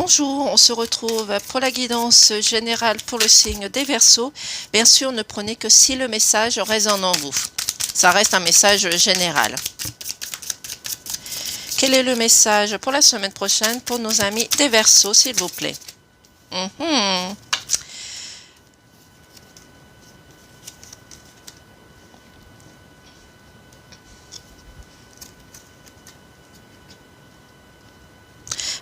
Bonjour, on se retrouve pour la guidance générale pour le signe des Verseaux. Bien sûr, ne prenez que si le message résonne en vous. Ça reste un message général. Quel est le message pour la semaine prochaine pour nos amis des Verseaux, s'il vous plaît?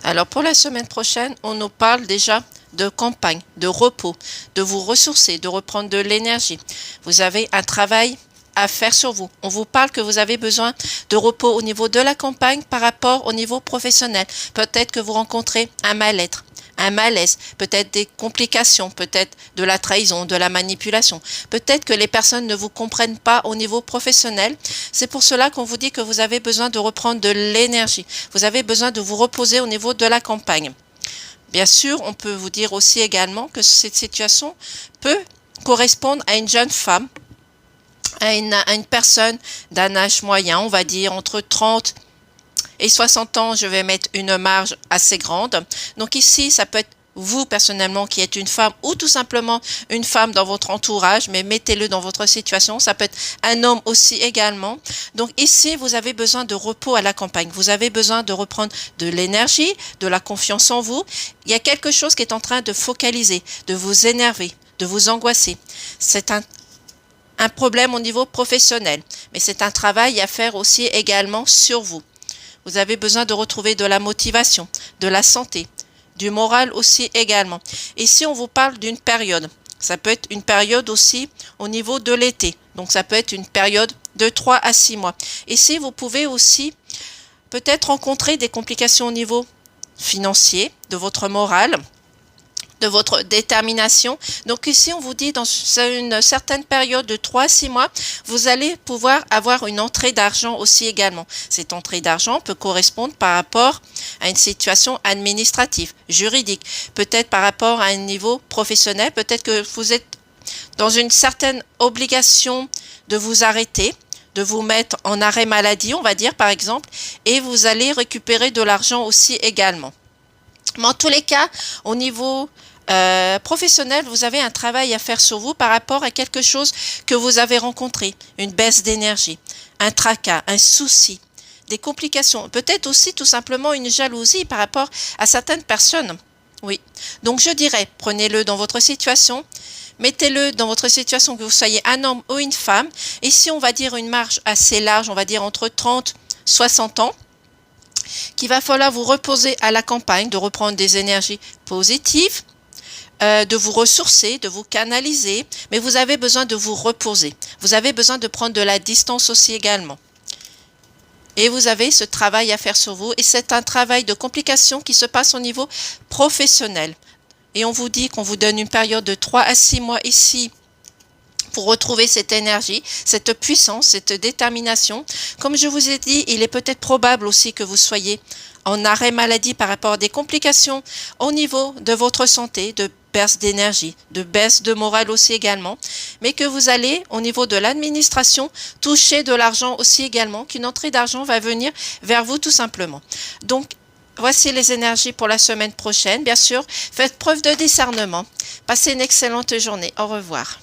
Alors pour la semaine prochaine, on nous parle déjà de campagne, de repos, de vous ressourcer, de reprendre de l'énergie. Vous avez un travail à faire sur vous. On vous parle que vous avez besoin de repos au niveau de la campagne par rapport au niveau professionnel. Peut-être que vous rencontrez un mal-être, un malaise, peut-être des complications, peut-être de la trahison, de la manipulation. Peut-être que les personnes ne vous comprennent pas au niveau professionnel. C'est pour cela qu'on vous dit que vous avez besoin de reprendre de l'énergie. Vous avez besoin de vous reposer au niveau de la campagne. Bien sûr, on peut vous dire aussi également que cette situation peut correspondre à une jeune femme, à une personne d'un âge moyen, on va dire entre 30 et 60 ans, je vais mettre une marge assez grande. Donc ici, ça peut être vous personnellement qui êtes une femme ou tout simplement une femme dans votre entourage, mais mettez-le dans votre situation. Ça peut être un homme aussi également. Donc ici, vous avez besoin de repos à la campagne. Vous avez besoin de reprendre de l'énergie, de la confiance en vous. Il y a quelque chose qui est en train de focaliser, de vous énerver, de vous angoisser. C'est un problème au niveau professionnel, mais c'est un travail à faire aussi également sur vous. Vous avez besoin de retrouver de la motivation, de la santé, du moral aussi également. Ici, on vous parle d'une période. Ça peut être une période aussi au niveau de l'été. Donc, ça peut être une période de 3 à 6 mois. Ici, vous pouvez aussi peut-être rencontrer des complications au niveau financier, de votre morale, de votre détermination. Donc ici, on vous dit dans une certaine période de 3 à 6 mois, vous allez pouvoir avoir une entrée d'argent aussi également. Cette entrée d'argent peut correspondre par rapport à une situation administrative, juridique, peut-être par rapport à un niveau professionnel, peut-être que vous êtes dans une certaine obligation de vous arrêter, de vous mettre en arrêt maladie, on va dire par exemple, et vous allez récupérer de l'argent aussi également. Mais en tous les cas, au niveau professionnel, vous avez un travail à faire sur vous par rapport à quelque chose que vous avez rencontré, une baisse d'énergie, un tracas, un souci, des complications, peut-être aussi tout simplement une jalousie par rapport à certaines personnes. Oui, donc je dirais, prenez-le dans votre situation, mettez-le dans votre situation que vous soyez un homme ou une femme. Ici, on va dire une marge assez large, on va dire entre 30 et 60 ans. Qu'il va falloir vous reposer à la campagne, de reprendre des énergies positives, de vous ressourcer, de vous canaliser, mais vous avez besoin de vous reposer. Vous avez besoin de prendre de la distance aussi également. Et vous avez ce travail à faire sur vous, et c'est un travail de complication qui se passe au niveau professionnel. Et on vous dit qu'on vous donne une période de 3 à 6 mois ici, pour retrouver cette énergie, cette puissance, cette détermination. Comme je vous ai dit, il est peut-être probable aussi que vous soyez en arrêt maladie par rapport à des complications au niveau de votre santé, de baisse d'énergie, de baisse de morale aussi également, mais que vous allez au niveau de l'administration toucher de l'argent aussi également, qu'une entrée d'argent va venir vers vous tout simplement. Donc, voici les énergies pour la semaine prochaine. Bien sûr, faites preuve de discernement. Passez une excellente journée. Au revoir.